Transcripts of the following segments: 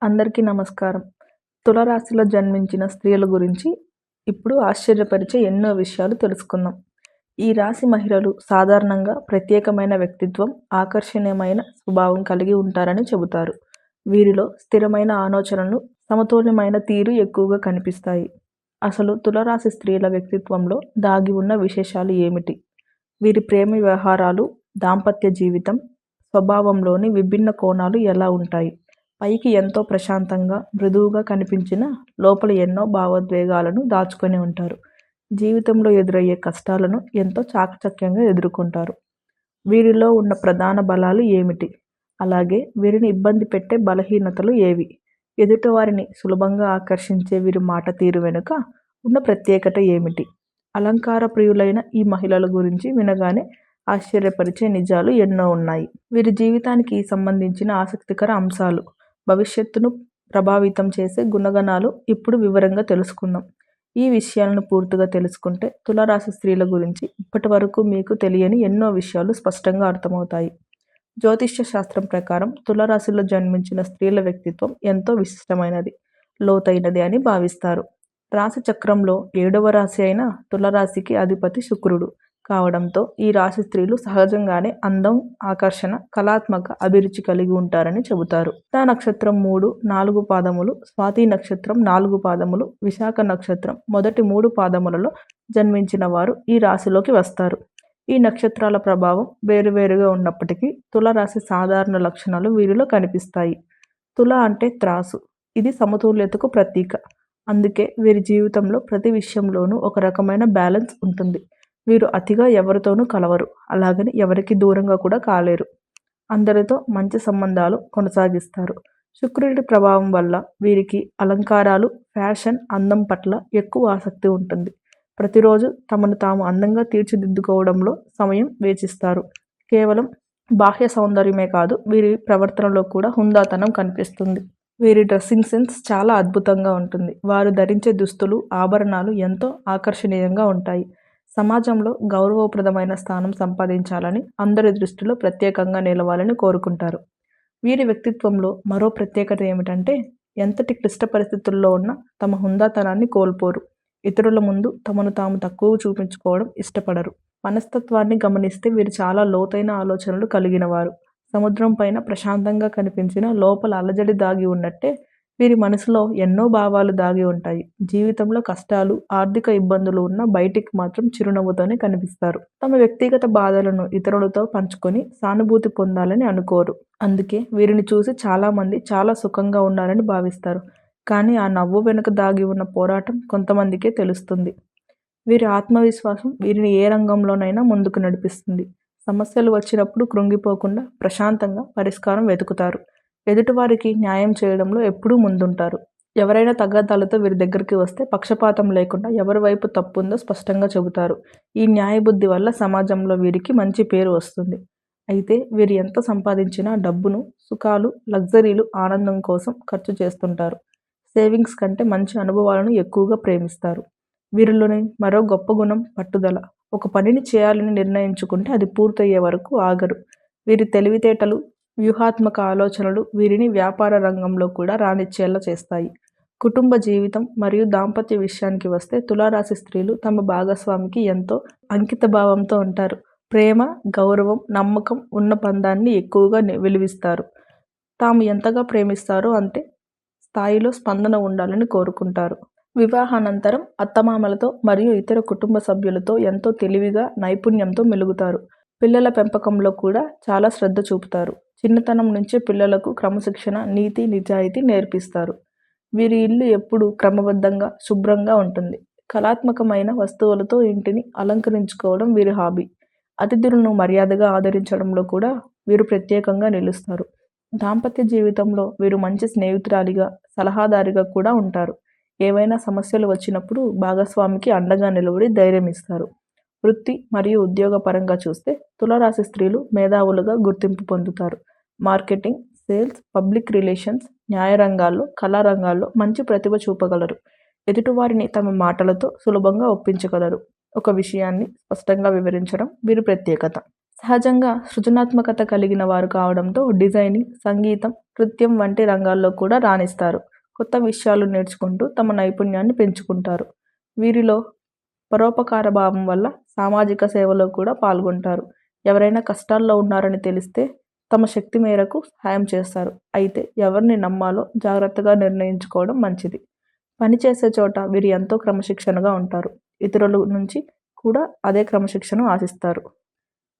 అందరికీ నమస్కారం. తులారాశిలో జన్మించిన స్త్రీల గురించి ఇప్పుడు ఆశ్చర్యపరిచే ఎన్నో విషయాలు తెలుసుకుందాం. ఈ రాశి మహిళలు సాధారణంగా ప్రత్యేకమైన వ్యక్తిత్వం, ఆకర్షణీయమైన స్వభావం కలిగి ఉంటారని చెబుతారు. వీరిలో స్థిరమైన ఆలోచనలు, సమతుల్యమైన తీరు ఎక్కువగా కనిపిస్తాయి. అసలు తులారాశి స్త్రీల వ్యక్తిత్వంలో దాగి ఉన్న విశేషాలు ఏమిటి? వీరి ప్రేమ వ్యవహారాలు, దాంపత్య జీవితం, స్వభావంలోని విభిన్న కోణాలు ఎలా ఉంటాయి? పైకి ఎంతో ప్రశాంతంగా, మృదువుగా కనిపించినా లోపల ఎన్నో భావోద్వేగాలను దాచుకొని ఉంటారు. జీవితంలో ఎదురయ్యే కష్టాలను ఎంతో చాకచక్యంగా ఎదుర్కొంటారు. వీరిలో ఉన్న ప్రధాన బలాలు ఏమిటి? అలాగే వీరిని ఇబ్బంది పెట్టే బలహీనతలు ఏవి? ఎదుటివారిని సులభంగా ఆకర్షించే వీరి మాట తీరు వెనుక ఉన్న ప్రత్యేకత ఏమిటి? అలంకార ప్రియులైన ఈ మహిళల గురించి వినగానే ఆశ్చర్యపరిచే నిజాలు ఎన్నో ఉన్నాయి. వీరి జీవితానికి సంబంధించిన ఆసక్తికర అంశాలు, భవిష్యత్తును ప్రభావితం చేసే గుణగణాలు ఇప్పుడు వివరంగా తెలుసుకుందాం. ఈ విషయాలను పూర్తిగా తెలుసుకుంటే తులారాశి స్త్రీల గురించి ఇప్పటి వరకు మీకు తెలియని ఎన్నో విషయాలు స్పష్టంగా అర్థమవుతాయి. జ్యోతిష్య శాస్త్రం ప్రకారం తులారాశిలో జన్మించిన స్త్రీల వ్యక్తిత్వం ఎంతో విశిష్టమైనది, లోతైనది అని భావిస్తారు. రాశి చక్రంలో 7వ రాశి అయిన తులారాశికి అధిపతి శుక్రుడు కావడంతో ఈ రాశి స్త్రీలు సహజంగానే అందం, ఆకర్షణ, కళాత్మక అభిరుచి కలిగి ఉంటారని చెబుతారు. చిత్తా నక్షత్రం 3, 4 పాదములు, స్వాతి నక్షత్రం 4 పాదములు, విశాఖ నక్షత్రం మొదటి 3 పాదములలో జన్మించిన వారు ఈ రాశిలోకి వస్తారు. ఈ నక్షత్రాల ప్రభావం వేరువేరుగా ఉన్నప్పటికీ తులారాశి సాధారణ లక్షణాలు వీరిలో కనిపిస్తాయి. తుల అంటే త్రాసు. ఇది సమతుల్యతకు ప్రతీక. అందుకే వీరి జీవితంలో ప్రతి విషయంలోనూ ఒక రకమైన బ్యాలెన్స్ ఉంటుంది. వీరు అతిగా ఎవరితోనూ కలవరు, అలాగని ఎవరికి దూరంగా కూడా కాలేరు. అందరితో మంచి సంబంధాలు కొనసాగిస్తారు. శుక్రుడి ప్రభావం వల్ల వీరికి అలంకారాలు, ఫ్యాషన్, అందం పట్ల ఎక్కువ ఆసక్తి ఉంటుంది. ప్రతిరోజు తమను తాము అందంగా తీర్చిదిద్దుకోవడంలో సమయం వేచిస్తారు. కేవలం బాహ్య సౌందర్యమే కాదు, వీరి ప్రవర్తనలో కూడా హుందాతనం కనిపిస్తుంది. వీరి డ్రెస్సింగ్ సెన్స్ చాలా అద్భుతంగా ఉంటుంది. వారు ధరించే దుస్తులు, ఆభరణాలు ఎంతో ఆకర్షణీయంగా ఉంటాయి. సమాజంలో గౌరవప్రదమైన స్థానం సంపాదించాలని, అందరి దృష్టిలో ప్రత్యేకంగా నిలవాలని కోరుకుంటారు. వీరి వ్యక్తిత్వంలో మరో ప్రత్యేకత ఏమిటంటే ఎంతటి క్లిష్ట పరిస్థితుల్లో ఉన్నా తమ హుందాతనాన్ని కోల్పోరు. ఇతరుల ముందు తమను తాము తక్కువ చూపించుకోవడం ఇష్టపడరు. మనస్తత్వాన్ని గమనిస్తే వీరు చాలా లోతైన ఆలోచనలు కలిగిన వారు. సముద్రం పైన ప్రశాంతంగా కనిపించిన లోపల అలజడి దాగి ఉన్నట్టే వీరి మనసులో ఎన్నో భావాలు దాగి ఉంటాయి. జీవితంలో కష్టాలు, ఆర్థిక ఇబ్బందులు ఉన్నా బయటికి మాత్రం చిరునవ్వుతోనే కనిపిస్తారు. తమ వ్యక్తిగత బాధలను ఇతరులతో పంచుకొని సానుభూతి పొందాలని అనుకోరు. అందుకే వీరిని చూసి చాలామంది చాలా సుఖంగా ఉండాలని భావిస్తారు. కానీ ఆ నవ్వు వెనుక దాగి ఉన్న పోరాటం కొంతమందికే తెలుస్తుంది. వీరి ఆత్మవిశ్వాసం వీరిని ఏ రంగంలోనైనా ముందుకు నడిపిస్తుంది. సమస్యలు వచ్చినప్పుడు కృంగిపోకుండా ప్రశాంతంగా పరిష్కారం వెతుకుతారు. ఎదుటివారికి న్యాయం చేయడంలో ఎప్పుడూ ముందుంటారు. ఎవరైనా తగాదాలతో వీరి దగ్గరికి వస్తే పక్షపాతం లేకుండా ఎవరి వైపు తప్పు ఉందో స్పష్టంగా చెబుతారు. ఈ న్యాయబుద్ధి వల్ల సమాజంలో వీరికి మంచి పేరు వస్తుంది. అయితే వీరు ఎంత సంపాదించినా డబ్బును సుఖాలు, లగ్జరీలు, ఆనందం కోసం ఖర్చు చేస్తుంటారు. సేవింగ్స్ కంటే మంచి అనుభవాలను ఎక్కువగా ప్రేమిస్తారు. వీరిలోని మరో గొప్ప గుణం పట్టుదల. ఒక పనిని చేయాలని నిర్ణయించుకుంటే అది పూర్తయ్యే వరకు ఆగరు. వీరి తెలివితేటలు, వ్యూహాత్మక ఆలోచనలు వీరిని వ్యాపార రంగంలో కూడా రాణించేలా చేస్తాయి. కుటుంబ జీవితం మరియు దాంపత్య విషయానికి వస్తే తులారాశి స్త్రీలు తమ భాగస్వామికి ఎంతో అంకిత భావంతో ఉంటారు. ప్రేమ, గౌరవం, నమ్మకం ఉన్న బంధాన్ని ఎక్కువగా విలువిస్తారు. తాము ఎంతగా ప్రేమిస్తారో అంతే స్థాయిలో స్పందన ఉండాలని కోరుకుంటారు. వివాహానంతరం అత్తమామలతో మరియు ఇతర కుటుంబ సభ్యులతో ఎంతో తెలివిగా, నైపుణ్యంతో మెలుగుతారు. పిల్లల పెంపకంలో కూడా చాలా శ్రద్ధ చూపుతారు. చిన్నతనం నుంచే పిల్లలకు క్రమశిక్షణ, నీతి, నిజాయితీ నేర్పిస్తారు. వీరి ఇల్లు ఎప్పుడూ క్రమబద్ధంగా, శుభ్రంగా ఉంటుంది. కళాత్మకమైన వస్తువులతో ఇంటిని అలంకరించుకోవడం వీరి హాబీ. అతిథులను మర్యాదగా ఆదరించడంలో కూడా వీరు ప్రత్యేకంగా నిలుస్తారు. దాంపత్య జీవితంలో వీరు మంచి స్నేహితురాలిగా, సలహాదారిగా కూడా ఉంటారు. ఏవైనా సమస్యలు వచ్చినప్పుడు భాగస్వామికి అండగా నిలబడి ధైర్యం ఇస్తారు. వృత్తి మరియు ఉద్యోగ పరంగా చూస్తే తులారాశి స్త్రీలు మేధావులుగా గుర్తింపు పొందుతారు. మార్కెటింగ్, సేల్స్, పబ్లిక్ రిలేషన్స్, న్యాయ రంగాల్లో, కళారంగాల్లో మంచి ప్రతిభ చూపగలరు. ఎదుటివారిని తమ మాటలతో సులభంగా ఒప్పించగలరు. ఒక విషయాన్ని స్పష్టంగా వివరించడం వీరి ప్రత్యేకత. సహజంగా సృజనాత్మకత కలిగిన వారు కావడంతో డిజైనింగ్, సంగీతం, నృత్యం వంటి రంగాల్లో కూడా రాణిస్తారు. కొత్త విషయాలు నేర్చుకుంటూ తమ నైపుణ్యాన్ని పెంచుకుంటారు. వీరిలో పరోపకార భావం వల్ల సామాజిక సేవలో కూడా పాల్గొంటారు. ఎవరైనా కష్టాల్లో ఉన్నారని తెలిస్తే తమ శక్తి మేరకు సహాయం చేస్తారు. అయితే ఎవరిని నమ్మాలో జాగ్రత్తగా నిర్ణయించుకోవడం మంచిది. పనిచేసే చోట వీరు ఎంతో క్రమశిక్షణగా ఉంటారు. ఇతరుల నుంచి కూడా అదే క్రమశిక్షణ ఆశిస్తారు.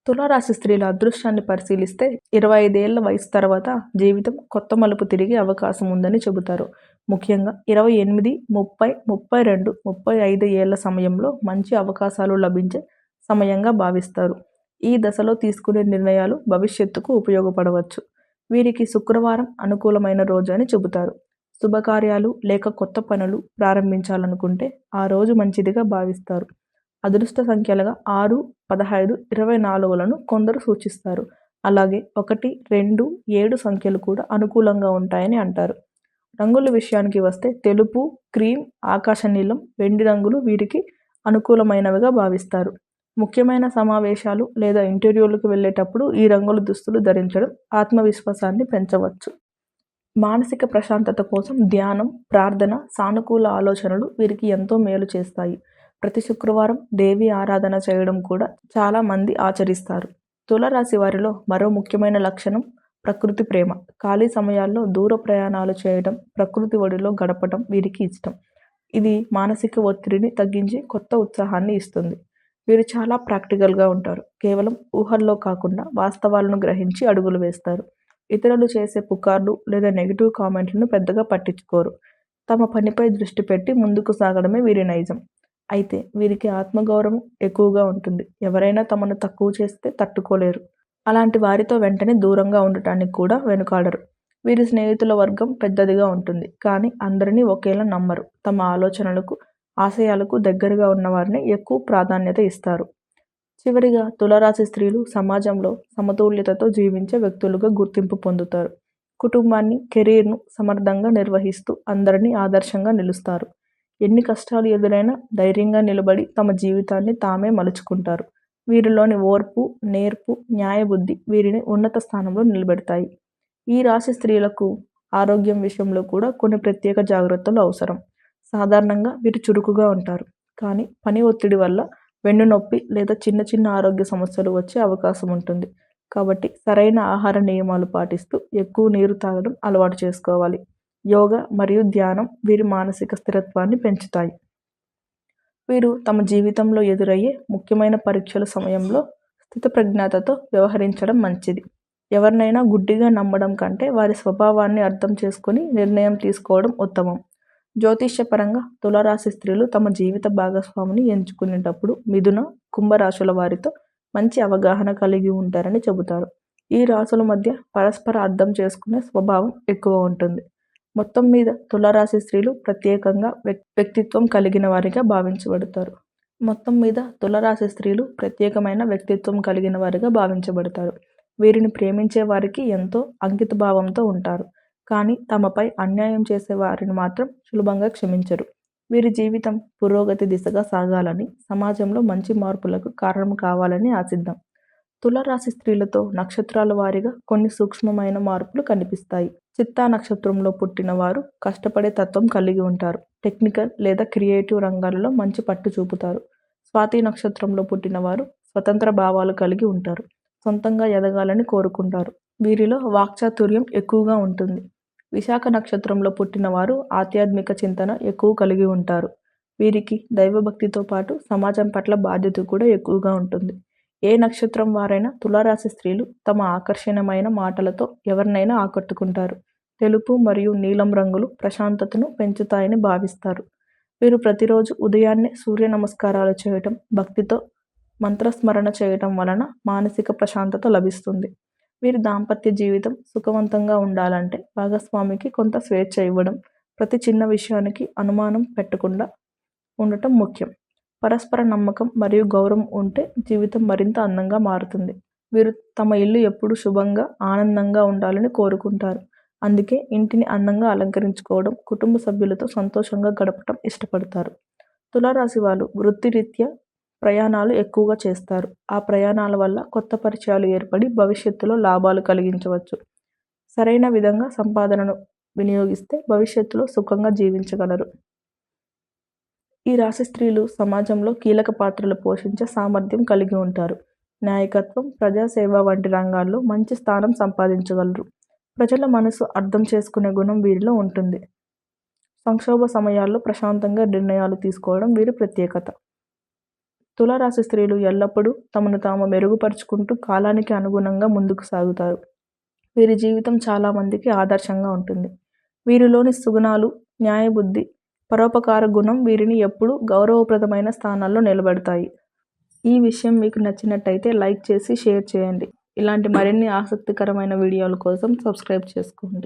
తులారాశి స్త్రీల అదృష్టాన్ని పరిశీలిస్తే 25 ఏళ్ల వయసు తర్వాత జీవితం కొత్త మలుపు తిరిగే అవకాశం ఉందని చెబుతారు. ముఖ్యంగా 28, 30, 32, 35 ఏళ్ల సమయంలో మంచి అవకాశాలు లభించే సమయంగా భావిస్తారు. ఈ దశలో తీసుకునే నిర్ణయాలు భవిష్యత్తుకు ఉపయోగపడవచ్చు. వీరికి శుక్రవారం అనుకూలమైన రోజు అని చెబుతారు. శుభకార్యాలు లేక కొత్త పనులు ప్రారంభించాలనుకుంటే ఆ రోజు మంచిదిగా భావిస్తారు. అదృష్ట సంఖ్యలుగా 6, 15, 24లను కొందరు సూచిస్తారు. అలాగే 1, 2, 7 సంఖ్యలు కూడా అనుకూలంగా ఉంటాయని అంటారు. రంగుల విషయానికి వస్తే తెలుపు, క్రీమ్, ఆకాశ నీలం, వెండి రంగులు వీరికి అనుకూలమైనవిగా భావిస్తారు. ముఖ్యమైన సమావేశాలు లేదా ఇంటర్వ్యూలకు వెళ్ళేటప్పుడు ఈ రంగుల దుస్తులు ధరించడం ఆత్మవిశ్వాసాన్ని పెంచవచ్చు. మానసిక ప్రశాంతత కోసం ధ్యానం, ప్రార్థన, సానుకూల ఆలోచనలు వీరికి ఎంతో మేలు చేస్తాయి. ప్రతి శుక్రవారం దేవి ఆరాధన చేయడం కూడా చాలా మంది ఆచరిస్తారు. తులారాశి వారిలో మరో ముఖ్యమైన లక్షణం ప్రకృతి ప్రేమ. ఖాళీ సమయాల్లో దూర ప్రయాణాలు చేయడం, ప్రకృతి ఒడిలో గడపడం వీరికి ఇష్టం. ఇది మానసిక ఒత్తిడిని తగ్గించి కొత్త ఉత్సాహాన్ని ఇస్తుంది. వీరు చాలా ప్రాక్టికల్గా ఉంటారు. కేవలం ఊహల్లో కాకుండా వాస్తవాలను గ్రహించి అడుగులు వేస్తారు. ఇతరులు చేసే పుకార్లు లేదా నెగిటివ్ కామెంట్లను పెద్దగా పట్టించుకోరు. తమ పనిపై దృష్టి పెట్టి ముందుకు సాగడమే వీరి నైజం. అయితే వీరికి ఆత్మగౌరవం ఎక్కువగా ఉంటుంది. ఎవరైనా తమను తక్కువ చేస్తే తట్టుకోలేరు. అలాంటి వారితో వెంటనే దూరంగా ఉండటానికి కూడా వెనుకాడరు. వీరి స్నేహితుల వర్గం పెద్దదిగా ఉంటుంది. కానీ అందరినీ ఒకేలా నమ్మరు. తమ ఆలోచనలకు, ఆశయాలకు దగ్గరగా ఉన్నవారిని ఎక్కువ ప్రాధాన్యత ఇస్తారు. చివరిగా తులారాశి స్త్రీలు సమాజంలో సమతుల్యతతో జీవించే వ్యక్తులుగా గుర్తింపు పొందుతారు. కుటుంబాన్ని, కెరీర్ను సమర్థంగా నిర్వహిస్తూ అందరినీ ఆదర్శంగా నిలుస్తారు. ఎన్ని కష్టాలు ఎదురైనా ధైర్యంగా నిలబడి తమ జీవితాన్ని తామే మలుచుకుంటారు. వీరిలోని ఓర్పు, నేర్పు, న్యాయబుద్ధి వీరిని ఉన్నత స్థానంలో నిలబెడతాయి. ఈ రాశి స్త్రీలకు ఆరోగ్యం విషయంలో కూడా కొన్ని ప్రత్యేక జాగ్రత్తలు అవసరం. సాధారణంగా వీరు చురుకుగా ఉంటారు. కానీ పని ఒత్తిడి వల్ల వెన్నునొప్పి లేదా చిన్న చిన్న ఆరోగ్య సమస్యలు వచ్చే అవకాశం ఉంటుంది. కాబట్టి సరైన ఆహార నియమాలు పాటిస్తూ ఎక్కువ నీరు తాగడం అలవాటు చేసుకోవాలి. యోగా మరియు ధ్యానం వీరి మానసిక స్థిరత్వాన్ని పెంచుతాయి. వీరు తమ జీవితంలో ఎదురయ్యే ముఖ్యమైన పరీక్షల సమయంలో స్థితప్రజ్ఞతతో వ్యవహరించడం మంచిది. ఎవరినైనా గుడ్డిగా నమ్మడం కంటే వారి స్వభావాన్ని అర్థం చేసుకొని నిర్ణయం తీసుకోవడం ఉత్తమం. జ్యోతిష్యపరంగా తులారాశి స్త్రీలు తమ జీవిత భాగస్వామిని ఎంచుకునేటప్పుడు మిథున, కుంభరాశుల వారితో మంచి అవగాహన కలిగి ఉంటారని చెబుతారు. ఈ రాశుల మధ్య పరస్పర అర్థం చేసుకునే స్వభావం ఎక్కువ ఉంటుంది. మొత్తం మీద తులారాశి స్త్రీలు ప్రత్యేకంగా వ్యక్తిత్వం కలిగిన వారిగా భావించబడతారు. వీరిని ప్రేమించే వారికి ఎంతో అంకిత భావంతో ఉంటారు. కానీ తమపై అన్యాయం చేసే వారిని మాత్రం సులభంగా క్షమించరు. వీరి జీవితం పురోగతి దిశగా సాగాలని, సమాజంలో మంచి మార్పులకు కారణం కావాలని ఆశిద్దాం. తులారాశి స్త్రీలతో నక్షత్రాల వారీగా కొన్ని సూక్ష్మమైన మార్పులు కనిపిస్తాయి. చిత్తా నక్షత్రంలో పుట్టిన వారు కష్టపడే తత్వం కలిగి ఉంటారు. టెక్నికల్ లేదా క్రియేటివ్ రంగాలలో మంచి పట్టు చూపుతారు. స్వాతి నక్షత్రంలో పుట్టిన వారు స్వతంత్ర భావాలు కలిగి ఉంటారు. సొంతంగా ఎదగాలని కోరుకుంటారు. వీరిలో వాక్చాతుర్యం ఎక్కువగా ఉంటుంది. విశాఖ నక్షత్రంలో పుట్టిన వారు ఆధ్యాత్మిక చింతన ఎక్కువ కలిగి ఉంటారు. వీరికి దైవభక్తితో పాటు సమాజం పట్ల బాధ్యత కూడా ఎక్కువగా ఉంటుంది. ఏ నక్షత్రం వారైనా తులారాశి స్త్రీలు తమ ఆకర్షణీయమైన మాటలతో ఎవరినైనా ఆకట్టుకుంటారు. తెలుపు మరియు నీలం రంగులు ప్రశాంతతను పెంచుతాయని భావిస్తారు. వీరు ప్రతిరోజు ఉదయాన్నే సూర్య నమస్కారాలు చేయటం, భక్తితో మంత్రస్మరణ చేయటం వలన మానసిక ప్రశాంతత లభిస్తుంది. వీరి దాంపత్య జీవితం సుఖవంతంగా ఉండాలంటే భాగస్వామికి కొంత స్వేచ్ఛ ఇవ్వడం, ప్రతి చిన్న విషయానికి అనుమానం పెట్టకుండా ఉండటం ముఖ్యం. పరస్పర నమ్మకం మరియు గౌరవం ఉంటే జీవితం మరింత అందంగా మారుతుంది. వీరు తమ ఇల్లు ఎప్పుడూ శుభంగా, ఆనందంగా ఉండాలని కోరుకుంటారు. అందుకే ఇంటిని అందంగా అలంకరించుకోవడం, కుటుంబ సభ్యులతో సంతోషంగా గడపటం ఇష్టపడతారు. తులారాశి వాళ్ళు వృత్తిరీత్యా ప్రయాణాలు ఎక్కువగా చేస్తారు. ఆ ప్రయాణాల వల్ల కొత్త పరిచయాలు ఏర్పడి భవిష్యత్తులో లాభాలు కలిగించవచ్చు. సరైన విధంగా సంపాదనను వినియోగిస్తే భవిష్యత్తులో సుఖంగా జీవించగలరు. ఈ రాశి స్త్రీలు సమాజంలో కీలక పాత్రలు పోషించే సామర్థ్యం కలిగి ఉంటారు. నాయకత్వం, ప్రజాసేవ వంటి రంగాల్లో మంచి స్థానం సంపాదించగలరు. ప్రజల మనసు అర్థం చేసుకునే గుణం వీరిలో ఉంటుంది. సంక్షోభ సమయాల్లో ప్రశాంతంగా నిర్ణయాలు తీసుకోవడం వీరి ప్రత్యేకత. తులారాశి స్త్రీలు ఎల్లప్పుడూ తమను తాము మెరుగుపరుచుకుంటూ కాలానికి అనుగుణంగా ముందుకు సాగుతారు. వీరి జీవితం చాలామందికి ఆదర్శంగా ఉంటుంది. వీరిలోని సుగుణాలు, న్యాయబుద్ధి, పరోపకార గుణం వీరిని ఎప్పుడూ గౌరవప్రదమైన స్థానాల్లో నిలబెడతాయి. ఈ విషయం మీకు నచ్చినట్టయితే లైక్ చేసి షేర్ చేయండి. ఇలాంటి మరిన్ని ఆసక్తికరమైన వీడియోల కోసం సబ్స్క్రైబ్ చేసుకోండి.